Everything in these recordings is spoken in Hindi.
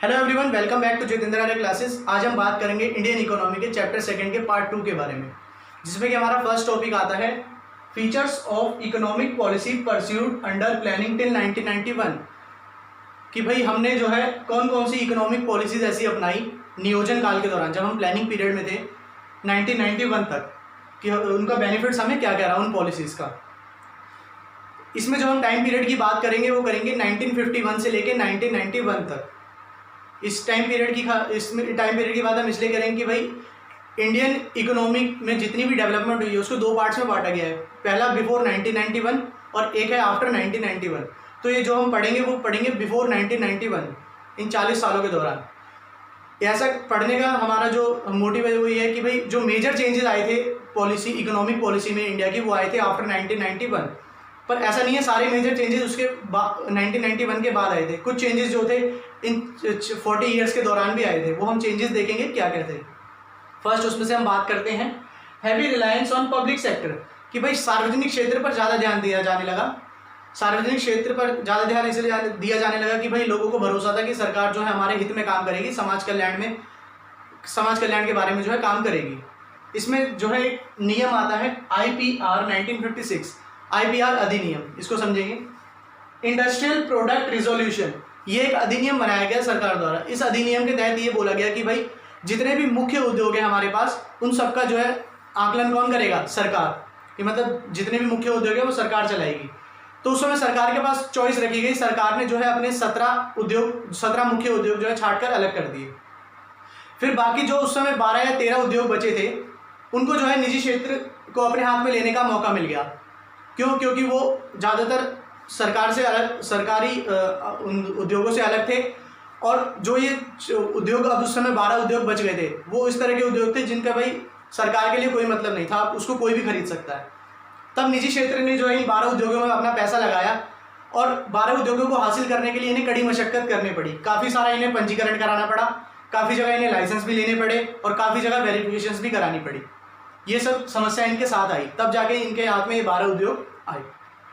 Hello everyone, welcome back to Jitendra Arya classes. आज हम बात करेंगे इंडियन इकोनॉमी के चैप्टर सेकंड के पार्ट 2 के बारे में, जिसमें कि हमारा फर्स्ट टॉपिक आता है features of economic policy pursued under planning till 1991। कि भाई हमने जो है कौन कौन सी इकोनॉमिक पॉलिसीज ऐसी अपनाई नियोजन काल के दौरान, जब हम प्लानिंग पीरियड में थे 1991 तक, कि उनका बेनिफिट्स हमें क्या क्या रहा उन पॉलिसीज़ का। इसमें जो हम टाइम पीरियड की बात करेंगे वो करेंगे 1951 से लेकर 1991 तक। इस टाइम पीरियड की बात हम इसलिए करेंगे कि भाई इंडियन इकोनॉमिक में जितनी भी डेवलपमेंट हुई है उसको दो पार्ट्स में बांटा गया है। पहला बिफोर 1991 और एक है आफ्टर 1991। तो ये जो हम पढ़ेंगे वो पढ़ेंगे बिफोर 1991, इन 40 सालों के दौरान। ऐसा पढ़ने का हमारा जो मोटिव है वो ये है कि भाई जो मेजर चेंजेस आए थे पॉलिसी, इकोनॉमिक पॉलिसी में इंडिया की, वो आए थे आफ्टर 1991। पर ऐसा नहीं है सारे मेजर चेंजेस उसके 1991 के बाद आए थे। कुछ चेंजेस जो थे इन 40 ईयर्स के दौरान भी आए थे, वो हम चेंजेस देखेंगे क्या क्या थे। फर्स्ट उसमें से हम बात करते हैं heavy reliance on public sector, कि भाई सार्वजनिक क्षेत्र पर ज़्यादा ध्यान दिया जाने लगा। सार्वजनिक क्षेत्र पर ज़्यादा ध्यान इसलिए दिया जाने लगा कि भाई लोगों को भरोसा था कि सरकार जो है हमारे हित में काम करेगी, समाज कल्याण के बारे में जो है काम करेगी। इसमें जो है एक नियम आता है IPR 1956, IPR अधिनियम, इसको समझेंगे। इंडस्ट्रियल प्रोडक्ट रिजोल्यूशन, ये एक अधिनियम बनाया गया सरकार द्वारा। इस अधिनियम के तहत ये बोला गया कि भाई जितने भी मुख्य उद्योग हैं हमारे पास, उन सबका जो है आकलन कौन करेगा? सरकार। कि मतलब जितने भी मुख्य उद्योग है वो सरकार चलाएगी। तो उस समय सरकार के पास चॉइस रखी गई। सरकार ने जो है अपने 17 मुख्य उद्योग जो है छाट कर अलग कर दिए। फिर बाकी जो उस समय 12 या 13 उद्योग बचे थे, उनको जो है निजी क्षेत्र को अपने हाथ में लेने का मौका मिल गया। क्यों? क्योंकि वो ज़्यादातर सरकार से अलग, सरकारी उद्योगों से अलग थे। और जो ये उद्योग, अब उस समय 12 उद्योग बच गए थे, वो इस तरह के उद्योग थे जिनका भाई सरकार के लिए कोई मतलब नहीं था, उसको कोई भी खरीद सकता है। तब निजी क्षेत्र ने जो है इन 12 उद्योगों में अपना पैसा लगाया, और 12 उद्योगों को हासिल करने के लिए इन्हें कड़ी मशक्कत करनी पड़ी। काफ़ी सारा इन्हें पंजीकरण कराना पड़ा, काफ़ी जगह इन्हें लाइसेंस भी लेने पड़े, और काफ़ी जगह वेरिफिकेशंस भी करानी पड़ी। ये सब समस्या इनके साथ आई, तब जाके इनके हाथ में ये 12 उद्योग आए।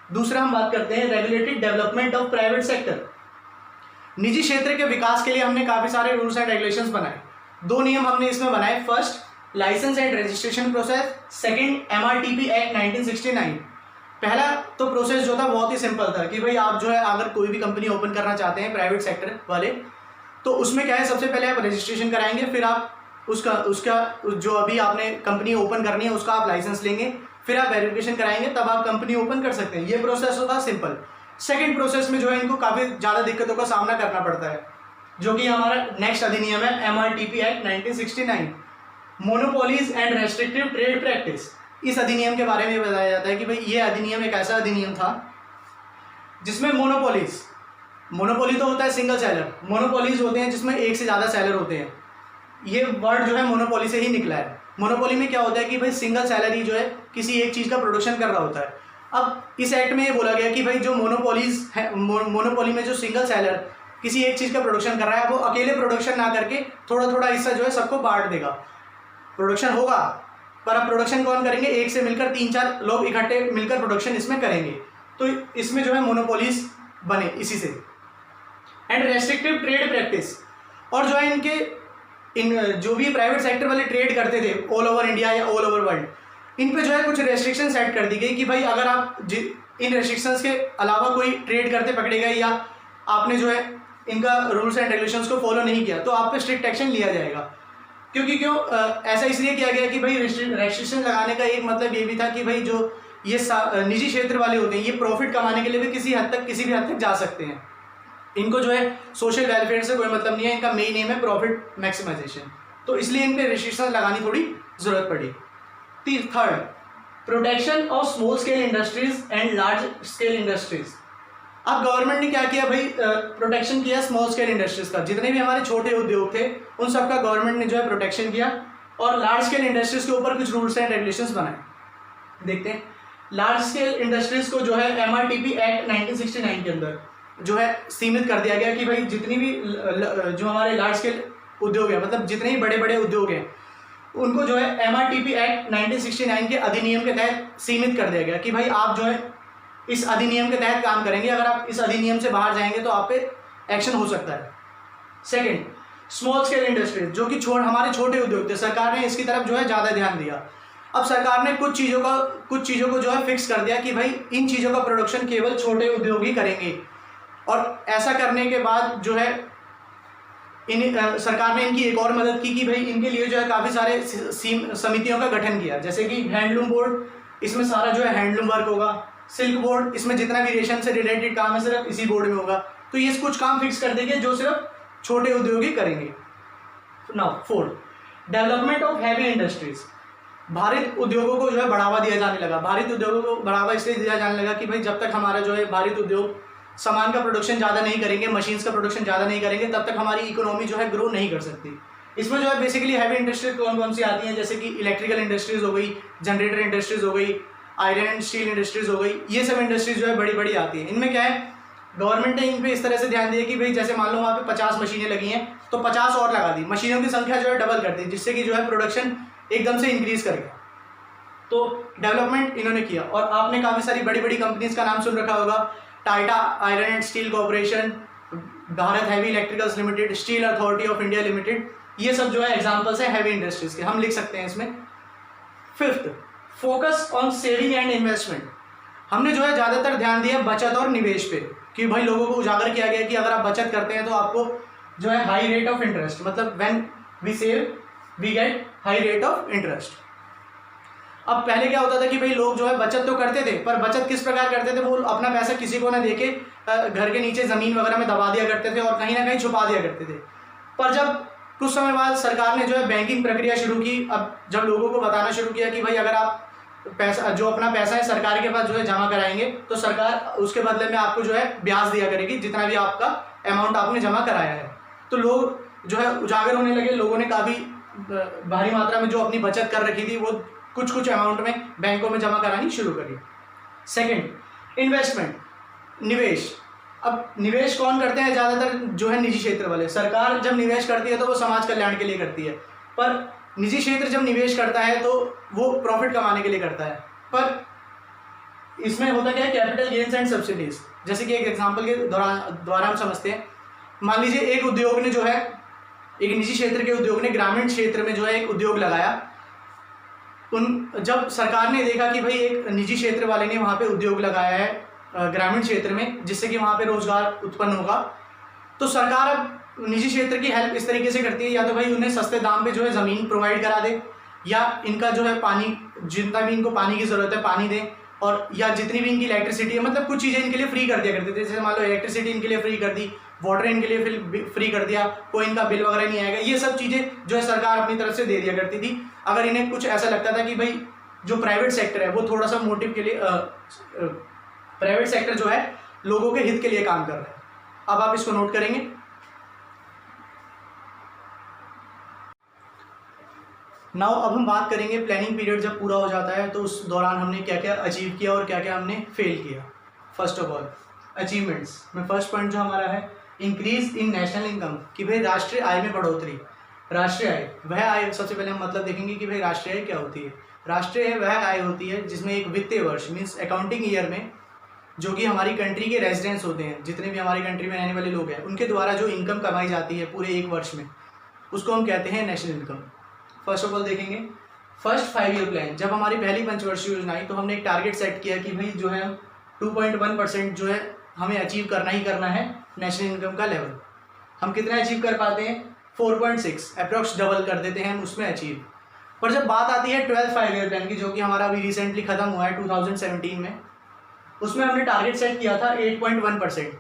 दूसरा हम बात करते हैं regulated development of private sector. निजी क्षेत्र के विकास के लिए हमने काफ़ी सारे रूल्स एंड रेगुलेशंस बनाए। 2 नियम हमने इसमें बनाए। First, licence and registration process. Second, MRTP act 1969। पहला तो प्रोसेस जो था बहुत ही सिंपल था कि भाई आप जो है अगर कोई भी कंपनी ओपन करना चाहते हैं प्राइवेट सेक्टर वाले, तो उसमें क्या है, सबसे पहले आप रजिस्ट्रेशन कराएंगे, फिर आप उसका जो अभी आपने कंपनी ओपन करनी है उसका आप लाइसेंस लेंगे, फिर आप वेरिफिकेशन कराएंगे, तब आप कंपनी ओपन कर सकते हैं। ये प्रोसेस होता सिंपल। सेकंड प्रोसेस में जो है इनको काफ़ी ज़्यादा दिक्कतों का सामना करना पड़ता है, जो कि हमारा नेक्स्ट अधिनियम है MRTP act 1969, monopolies and restrictive trade practice. इस अधिनियम के बारे में बताया जाता है कि भाई ये अधिनियम एक ऐसा अधिनियम था जिसमें मोनोपोली तो होता है सिंगल सेलर, मोनोपोलीज होते हैं जिसमें एक से ज़्यादा सेलर होते हैं। ये वर्ड जो है मोनोपोली से ही निकला है। मोनोपोली में क्या होता है कि भाई सिंगल सेलर ही जो है किसी एक चीज़ का प्रोडक्शन कर रहा होता है। अब इस एक्ट में ये बोला गया कि भाई जो मोनोपोलीज है, मोनोपोली में जो सिंगल सेलर किसी एक चीज़ का प्रोडक्शन कर रहा है, वो अकेले प्रोडक्शन ना करके थोड़ा थोड़ा हिस्सा जो है सबको बांट देगा। प्रोडक्शन होगा, पर अब प्रोडक्शन कौन करेंगे? एक से मिलकर 3-4 लोग इकट्ठे मिलकर प्रोडक्शन इसमें करेंगे। तो इसमें जो है मोनोपोलीज बने इसी से। एंड रेस्ट्रिक्टिव ट्रेड प्रैक्टिस, और जो है जो भी प्राइवेट सेक्टर वाले ट्रेड करते थे ऑल ओवर इंडिया या ऑल ओवर वर्ल्ड, इन पे जो है कुछ रेस्ट्रिक्शन सेट कर दी गई कि भाई अगर आप इन रेस्ट्रिक्शंस के अलावा कोई ट्रेड करते पकड़े गए, या आपने जो है इनका रूल्स एंड रेगुलेशंस को फॉलो नहीं किया, तो आप पे स्ट्रिक्ट एक्शन लिया जाएगा। ऐसा इसलिए किया गया कि भाई रेस्ट्रिक्शन लगाने का एक मतलब ये भी था कि भाई जो ये निजी क्षेत्र वाले होते हैं, ये प्रॉफिट कमाने के लिए भी किसी भी हद तक जा सकते हैं। इनको जो है सोशल वेलफेयर से कोई मतलब नहीं है, इनका मेन एम है प्रॉफिट मैक्सिमाइजेशन। तो इसलिए इन पे रेस्ट्रिक्शन लगानी थोड़ी ज़रूरत पड़ी। Third, protection of small scale industries and large scale industries. अब गवर्नमेंट ने क्या किया भाई, प्रोटेक्शन किया स्मॉल स्केल इंडस्ट्रीज का। जितने भी हमारे छोटे उद्योग थे उन सबका गवर्नमेंट ने जो है प्रोटेक्शन किया, और लार्ज स्केल इंडस्ट्रीज के ऊपर कुछ रूल्स एंड रेगुलेशंस बनाए। देखते हैं, लार्ज स्केल इंडस्ट्रीज को जो है MRTP एक्ट 1969 के अंदर जो है सीमित कर दिया गया कि भाई जितनी भी जो हमारे लार्ज स्केल उद्योग है, मतलब जितने ही बड़े बड़े उद्योग हैं, उनको जो है MRTP एक्ट 1969 के अधिनियम के तहत सीमित कर दिया गया कि भाई आप जो है इस अधिनियम के तहत काम करेंगे। अगर आप इस अधिनियम से बाहर जाएंगे तो आप पे एक्शन हो सकता है। सेकेंड, स्मॉल स्केल इंडस्ट्रीज, जो कि हमारे छोटे उद्योग थे, सरकार ने इसकी तरफ जो है ज़्यादा ध्यान दिया। अब सरकार ने कुछ चीज़ों को जो है फिक्स कर दिया कि भाई इन चीज़ों का प्रोडक्शन केवल छोटे उद्योग ही करेंगे, और ऐसा करने के बाद जो है सरकार ने इनकी एक और मदद की कि भाई इनके लिए जो है काफ़ी सारे समितियों का गठन किया, जैसे कि हैंडलूम बोर्ड, इसमें सारा जो है हैंडलूम वर्क होगा। सिल्क बोर्ड, इसमें जितना भी रेशम से रिलेटेड काम है सिर्फ इसी बोर्ड में होगा। तो ये कुछ काम फिक्स कर देंगे जो सिर्फ छोटे उद्योग ही करेंगे। Now fourth, development of heavy industries. भारित उद्योगों को जो है बढ़ावा दिया जाने लगा। भारित उद्योगों को बढ़ावा इसलिए दिया जाने लगा कि भाई जब तक हमारा जो है भारित उद्योग सामान का प्रोडक्शन ज़्यादा नहीं करेंगे, मशीन्स का प्रोडक्शन ज़्यादा नहीं करेंगे, तब तक हमारी इकोनॉमी जो है ग्रो नहीं कर सकती। इसमें जो है बेसिकली हैवी इंडस्ट्रीज कौन कौन सी आती हैं, जैसे कि इलेक्ट्रिकल इंडस्ट्रीज हो गई, जनरेटर इंडस्ट्रीज हो गई, आयरन एंड स्टील इंडस्ट्रीज हो गई, ये सब इंडस्ट्रीज जो है बड़ी बड़ी आती है। इनमें क्या है, गवर्नमेंट ने इन पे इस तरह से ध्यान दिया कि भाई जैसे मान लो वहाँ पे 50 मशीनें लगी हैं तो 50 और लगा दी, मशीनों की संख्या जो है डबल कर दी, जिससे कि जो है प्रोडक्शन एकदम से इंक्रीज कर गया। तो डेवलपमेंट इन्होंने किया। और आपने काफ़ी सारी बड़ी बड़ी कंपनीज का नाम सुन रखा होगा, Tata iron and steel corporation, Bharat heavy electricals limited, steel authority of India limited, ये सब जो है एग्जाम्पल्स हैं हैवी इंडस्ट्रीज के, हम लिख सकते हैं इसमें। Fifth, focus on saving and investment. हमने जो है ज़्यादातर ध्यान दिया बचत और निवेश पे, कि भाई लोगों को उजागर किया गया कि अगर आप बचत करते हैं तो आपको जो है हाई रेट ऑफ इंटरेस्ट, मतलब when we save we get high rate of interest. अब पहले क्या होता था कि भाई लोग जो है बचत तो करते थे, पर बचत किस प्रकार करते थे, वो अपना पैसा किसी को ना देके घर के नीचे ज़मीन वगैरह में दबा दिया करते थे और कहीं ना कहीं छुपा दिया करते थे। पर जब कुछ समय बाद सरकार ने जो है बैंकिंग प्रक्रिया शुरू की, अब जब लोगों को बताना शुरू किया कि भाई अगर आप पैसा जो अपना पैसा है सरकार के पास जो है जमा कराएंगे तो सरकार उसके बदले में आपको जो है ब्याज दिया करेगी जितना भी आपका अमाउंट आपने जमा कराया है। तो लोग जो है उजागर होने लगे, लोगों ने काफ़ी भारी मात्रा में जो अपनी बचत कर रखी थी वो कुछ अमाउंट में बैंकों में जमा करानी शुरू करी। सेकंड, इन्वेस्टमेंट, निवेश। अब निवेश कौन करते हैं ज़्यादातर, जो है निजी क्षेत्र वाले। सरकार जब निवेश करती है तो वो समाज कल्याण के लिए करती है, पर निजी क्षेत्र जब निवेश करता है तो वो प्रॉफिट कमाने के लिए करता है। पर इसमें होता क्या है, कैपिटल गेन्स एंड सब्सिडीज। जैसे कि एक एग्जांपल के द्वारा हम समझते हैं, मान लीजिए एक उद्योग ने जो है, एक निजी क्षेत्र के उद्योग ने ग्रामीण क्षेत्र में जो है एक उद्योग लगाया। जब सरकार ने देखा कि भाई एक निजी क्षेत्र वाले ने वहाँ पे उद्योग लगाया है ग्रामीण क्षेत्र में, जिससे कि वहाँ पे रोजगार उत्पन्न होगा, तो सरकार अब निजी क्षेत्र की हेल्प इस तरीके से करती है, या तो भाई उन्हें सस्ते दाम पे जो है ज़मीन प्रोवाइड करा दे, या इनका जो है पानी, जितना भी इनको पानी की ज़रूरत है पानी दें, और या जितनी भी इनकी इलेक्ट्रिसिटी है, मतलब कुछ चीज़ें इनके लिए फ्री कर दिया करते थे। जैसे मान लो इलेक्ट्रिसिटी इनके लिए फ्री कर दी, वाटर इनके लिए फ्री कर दिया, कोई इनका बिल वगैरह नहीं आएगा। ये सब चीज़ें जो है सरकार अपनी तरफ से दे दिया करती थी। अगर इन्हें कुछ ऐसा लगता था कि भाई जो प्राइवेट सेक्टर है वो थोड़ा सा मोटिव के लिए, प्राइवेट सेक्टर जो है लोगों के हित के लिए काम कर रहा है। अब आप इसको नोट करेंगे। नाउ अब हम बात करेंगे प्लानिंग पीरियड जब पूरा हो जाता है तो उस दौरान हमने क्या क्या अचीव किया और क्या क्या हमने फेल किया। फर्स्ट ऑफ ऑल अचीवमेंट्स में फर्स्ट पॉइंट जो हमारा है, इंक्रीज इन नेशनल इनकम, कि भाई राष्ट्रीय आय में बढ़ोतरी। राष्ट्रीय आय वह आय, सबसे पहले हम मतलब देखेंगे कि भाई राष्ट्रीय आय क्या होती है। राष्ट्रीय आय वह आय होती है जिसमें एक वित्तीय वर्ष मीन्स अकाउंटिंग ईयर में जो कि हमारी कंट्री के रेजिडेंट्स होते हैं, जितने भी हमारी कंट्री में रहने वाले लोग हैं, उनके द्वारा जो इनकम कमाई जाती है पूरे एक वर्ष में, उसको हम कहते हैं national income. First of all देखेंगे फर्स्ट 5 ईयर प्लान। जब हमारी पहली पंचवर्षीय योजना आई तो हमने एक टारगेट सेट किया कि भाई जो है 2.1% जो है हमें अचीव करना ही करना है नेशनल इनकम का लेवल। हम कितना अचीव कर पाते हैं, 4.6, अप्रॉक्स डबल कर देते हैं हम उसमें अचीव। पर जब बात आती है 12th 5 ईयर प्लान की, जो कि हमारा अभी रिसेंटली खत्म हुआ है 2017 में, उसमें हमने टारगेट सेट किया था 8.1%।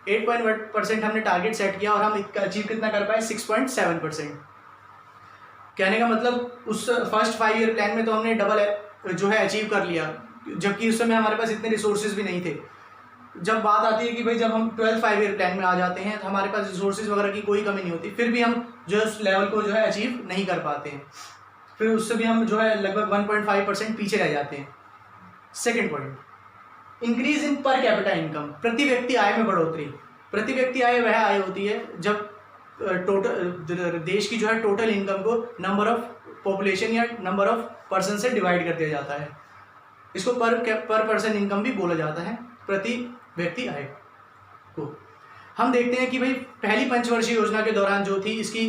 8.1% हमने टारगेट सेट किया और हम अचीव कितना कर पाए, 6.7%। कहने का मतलब उस फर्स्ट 5 ईयर प्लान में तो हमने डबल जो है अचीव कर लिया, जबकि उस समय हमारे पास इतने रिसोर्सेज भी नहीं थे। जब बात आती है कि भाई जब हम 12th 5 ईयर प्लान में आ जाते हैं तो हमारे पास रिसोर्सेज वगैरह की कोई कमी नहीं होती, फिर भी हम जो है उस लेवल को जो है अचीव नहीं कर पाते हैं, फिर उससे भी हम जो है लगभग 1.5% पीछे रह जाते हैं। Second point, increase in per capita income, प्रति व्यक्ति आय में बढ़ोतरी। प्रति व्यक्ति आय वह आय होती है जब टोटल देश की जो है टोटल इनकम को नंबर ऑफ पॉपुलेशन या नंबर ऑफ पर्सन से डिवाइड कर दिया जाता है। इसको पर पर्सन इनकम भी बोला जाता है, प्रति व्यक्ति आय को। हम देखते हैं कि भाई पहली पंचवर्षीय योजना के दौरान जो थी इसकी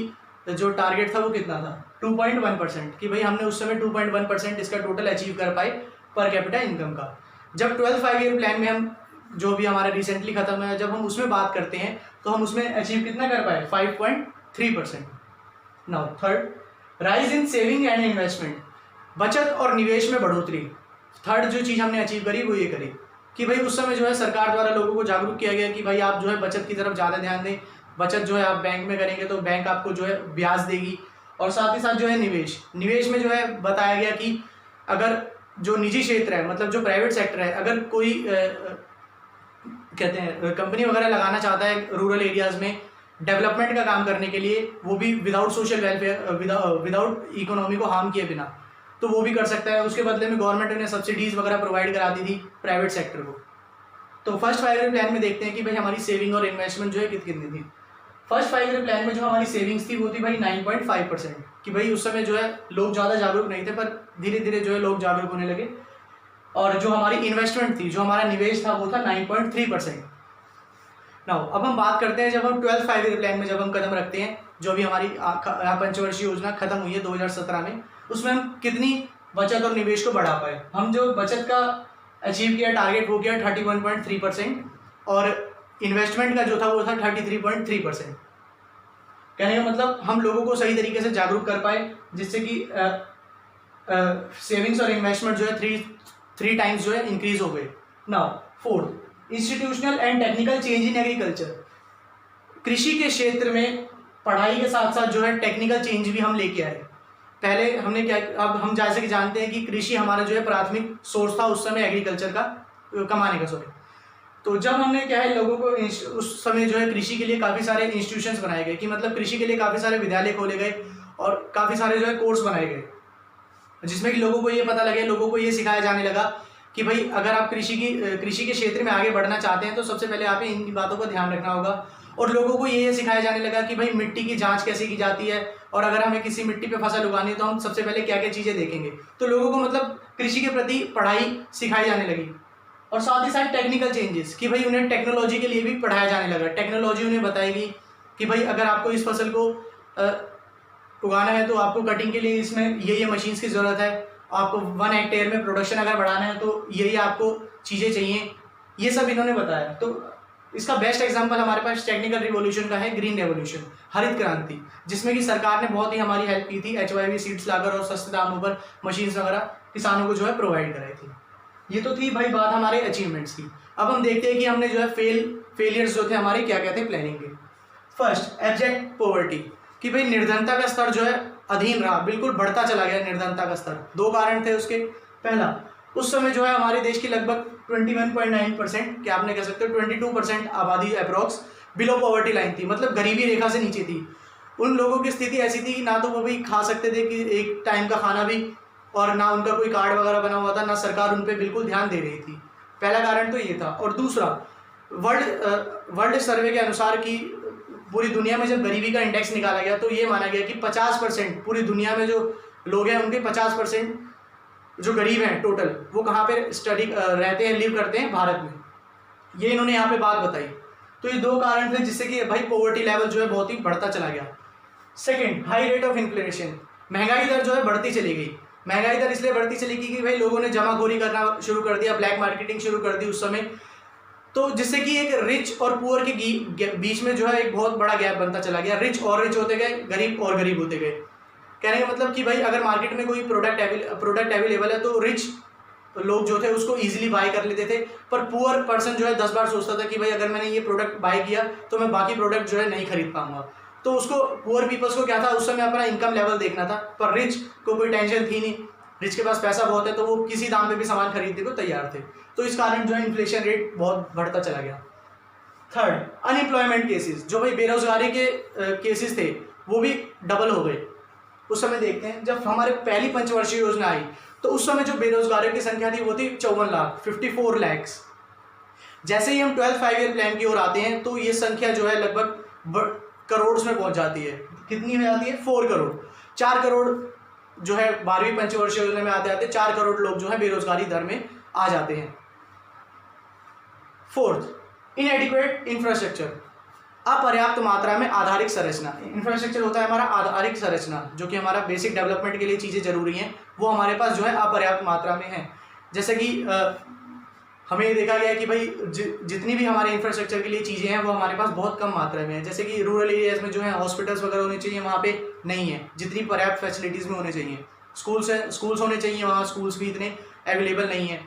जो टारगेट था वो कितना था 2.1%, कि भाई हमने उस समय 2.1% इसका टोटल अचीव कर पाए पर कैपिटा इनकम का। जब 12 5 ईयर प्लान में हम जो भी हमारा रिसेंटली खत्म है, जब हम उसमें बात करते हैं तो हम उसमें अचीव कितना कर पाए 5.3%। Now third, rise in saving and investment, बचत और निवेश में बढ़ोतरी। थर्ड जो चीज़ हमने अचीव करी वो ये करी कि भाई उस समय जो है सरकार द्वारा लोगों को जागरूक किया गया कि भाई आप जो है बचत की तरफ ज़्यादा ध्यान दें। बचत जो है आप बैंक में करेंगे तो बैंक आपको जो है ब्याज देगी, और साथ ही साथ जो है निवेश में जो है बताया गया कि अगर जो निजी क्षेत्र है, मतलब जो प्राइवेट सेक्टर है, अगर कोई कहते हैं कंपनी वगैरह लगाना चाहता है रूरल एरियाज़ में डेवलपमेंट का काम करने के लिए, वो भी without social welfare, without economy को हार्म किए बिना, तो वो भी कर सकता है। उसके बदले में गवर्नमेंट ने सब्सिडीज़ वगैरह प्रोवाइड करा दी थी प्राइवेट सेक्टर को। तो फर्स्ट 5 ईयर प्लान में देखते हैं कि भाई हमारी सेविंग और इन्वेस्टमेंट जो है कितनी थी। फर्स्ट 5 ईयर प्लान में जो हमारी सेविंग्स थी वो थी भाई 9.5%, कि भाई उस समय जो है लोग ज़्यादा जागरूक नहीं थे, पर धीरे धीरे जो है लोग जागरूक होने लगे। और जो हमारी इन्वेस्टमेंट थी, जो हमारा निवेश था, वो था 9.3%। नाउ अब हम बात करते हैं जब हम 12 5 ईयर प्लान में जब हम कदम रखते हैं, जो भी हमारी पंचवर्षीय योजना खत्म हुई है 2017 में, उसमें हम कितनी बचत और निवेश को बढ़ा पाए। हम जो बचत का अचीव किया टारगेट वो किया 31.3%, और इन्वेस्टमेंट का जो था वो था 33.3%। कहने का मतलब हम लोगों को सही तरीके से जागरूक कर पाए, जिससे कि सेविंग्स और इन्वेस्टमेंट जो है थ्री टाइम्स जो है इंक्रीज हो गए। Now fourth, institutional and technical change in agriculture, कृषि के क्षेत्र में पढ़ाई के साथ साथ जो है टेक्निकल चेंज भी हम लेके आए। पहले हमने क्या, अब हम जैसे कि जानते हैं कि कृषि हमारा जो है प्राथमिक सोर्स था उस समय एग्रीकल्चर का कमाने का, सॉरी। तो जब हमने क्या है लोगों को उस समय जो है कृषि के लिए काफ़ी सारे इंस्टीट्यूशंस बनाए गए, कि मतलब कृषि के लिए काफ़ी सारे विद्यालय खोले गए और काफ़ी सारे जो है कोर्स बनाए गए, जिसमें कि लोगों को ये पता लगे, लोगों को ये सिखाया जाने लगा कि भाई अगर आप कृषि के क्षेत्र में आगे बढ़ना चाहते हैं तो सबसे पहले आप इन बातों का ध्यान रखना होगा। और लोगों को ये सिखाया जाने लगा कि भाई मिट्टी की जांच कैसे की जाती है, और अगर हमें किसी मिट्टी पे फसल उगानी है तो हम सबसे पहले क्या क्या चीज़ें देखेंगे। तो लोगों को मतलब कृषि के प्रति पढ़ाई सिखाई जाने लगी। और साथ ही साथ टेक्निकल चेंजेस, कि भाई उन्हें टेक्नोलॉजी के लिए भी पढ़ाया जाने लगा। टेक्नोलॉजी उन्हें बताएगी कि भाई अगर आपको इस फसल को उगाना है तो आपको कटिंग के लिए इसमें ये मशीन्स की ज़रूरत है, आपको 1 हेक्टेयर में प्रोडक्शन अगर बढ़ाना है तो ये आपको चीज़ें चाहिए, ये सब इन्होंने बताया। तो इसका बेस्ट एग्जांपल हमारे पास टेक्निकल रिवॉल्यूशन का है, ग्रीन रेवोल्यूशन, हरित क्रांति, जिसमें कि सरकार ने बहुत ही हमारी हेल्प की थी। HYV सीड्स लाकर और सस्ते दामों पर मशीन्स वगैरह किसानों को जो है प्रोवाइड कराई थी। ये तो थी भाई बात हमारे अचीवमेंट्स की। अब हम देखते हैं कि हमने जो है फेलियर्स जो थे हमारे क्या क्या थे प्लानिंग के। फर्स्ट, एब्जेक्ट पॉवर्टी, कि भाई निर्धनता का स्तर जो है अधीन रहा, बिल्कुल बढ़ता चला गया निर्धनता का स्तर। 2 कारण थे उसके। पहला, उस समय जो है हमारे देश की लगभग 21.9%, क्या आपने कह सकते हो 22% आबादी अप्रॉक्स बिलो पॉवर्टी लाइन थी, मतलब गरीबी रेखा से नीचे थी। उन लोगों की स्थिति ऐसी थी कि ना तो वो भी खा सकते थे कि एक टाइम का खाना भी, और ना उनका कोई कार्ड वगैरह बना हुआ था, ना सरकार उन पर बिल्कुल ध्यान दे रही थी। पहला कारण तो ये था। और दूसरा, वर्ल्ड सर्वे के अनुसार कि पूरी दुनिया में जब गरीबी का इंडेक्स निकाला गया तो ये माना गया कि 50% पूरी दुनिया में जो लोग हैं उनके 50% जो गरीब हैं टोटल, वो कहाँ पे स्टडी रहते हैं, लिव करते हैं, भारत में। ये इन्होंने यहाँ पे बात बताई। तो ये 2 कारण थे जिससे कि भाई पॉवर्टी लेवल जो है बहुत ही बढ़ता चला गया। Second, high rate of inflation, महंगाई दर जो है बढ़ती चली गई। महंगाई दर इसलिए बढ़ती चली गई कि भाई लोगों ने जमाखोरी करना शुरू कर दिया, ब्लैक मार्केटिंग शुरू कर दी उस समय, तो जिससे कि एक रिच और पुअर के बीच में जो है एक बहुत बड़ा गैप बनता चला गया। रिच और रिच होते गए, गरीब और गरीब होते गए। कहने का मतलब कि भाई अगर मार्केट में कोई प्रोडक्ट अवेलेबल है तो रिच लोग जो थे उसको इजीली बाय कर लेते थे, पर पुअर पर्सन जो है 10 बार सोचता था कि भाई अगर मैंने ये प्रोडक्ट बाय किया तो मैं बाकी प्रोडक्ट जो है नहीं खरीद पाऊंगा। तो उसको, पुअर पीपल्स को क्या था उस समय अपना इनकम लेवल देखना था, पर रिच को कोई टेंशन थी नहीं। रिच के पास पैसा बहुत है तो वो किसी दाम पे भी सामान खरीदने को तैयार थे। तो इस कारण जो है इन्फ्लेशन रेट बहुत बढ़ता चला गया। थर्ड, अनएम्प्लॉयमेंट केसेस, जो भाई बेरोजगारी के केसेस थे वो भी डबल हो गए। उस समय देखते हैं जब हमारे पहली पंचवर्षीय योजना आई तो उस समय जो बेरोजगारों की संख्या थी वो थी 54 लाख, 54 लाख। जैसे ही हम 12 5 ईयर प्लान की ओर आते हैं तो ये संख्या जो है लगभग करोड़ में पहुंच जाती है। कितनी हो जाती है? 4 करोड़। 4 करोड़ जो है 12वीं पंचवर्षीय योजना में आते आते 4 करोड़ लोग जो है बेरोजगारी दर में आ जाते हैं। फोर्थ, इनएडिक्वेट इंफ्रास्ट्रक्चर, अपर्याप्त मात्रा में आधारिक संरचना, इंफ्रास्ट्रक्चर होता है हमारा आधारिक संरचना, जो कि हमारा बेसिक डेवलपमेंट के लिए चीज़ें जरूरी हैं, वो हमारे पास जो है अपर्याप्त मात्रा में है। जैसे कि हमें ये देखा गया है कि भाई जितनी भी हमारे इंफ्रास्ट्रक्चर के लिए चीज़ें हैं वो हमारे पास बहुत कम मात्रा में है। जैसे कि रूरल एरियाज़ में जो है हॉस्पिटल्स वगैरह होने चाहिए, वहाँ पे नहीं है जितनी पर्याप्त फैसिलिटीज़ में होने चाहिए। स्कूल्स होने चाहिए, वहाँ स्कूल्स भी इतने अवेलेबल नहीं है।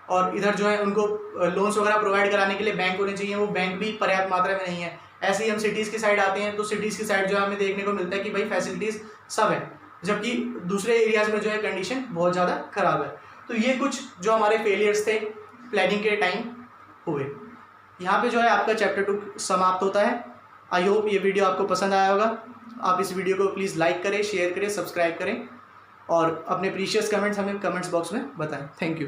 और इधर जो है उनको लोन्स वगैरह प्रोवाइड कराने के लिए बैंक होने चाहिए, वो बैंक भी पर्याप्त मात्रा में नहीं है। ऐसे ही हम सिटीज़ की साइड आते हैं तो सिटीज़ की साइड जो है हमें देखने को मिलता है कि भाई फैसिलिटीज़ सब है, जबकि दूसरे एरियाज़ में जो है कंडीशन बहुत ज़्यादा ख़राब है। तो ये कुछ जो हमारे फेलियर्स थे प्लानिंग के टाइम हुए। यहाँ पे जो है आपका चैप्टर 2 समाप्त होता है। आई होप ये वीडियो आपको पसंद आया होगा। आप इस वीडियो को प्लीज़ लाइक करें, शेयर करें, सब्सक्राइब करें और अपने प्रीशियस कमेंट्स हमें कमेंट्स बॉक्स में बताएं। Thank you.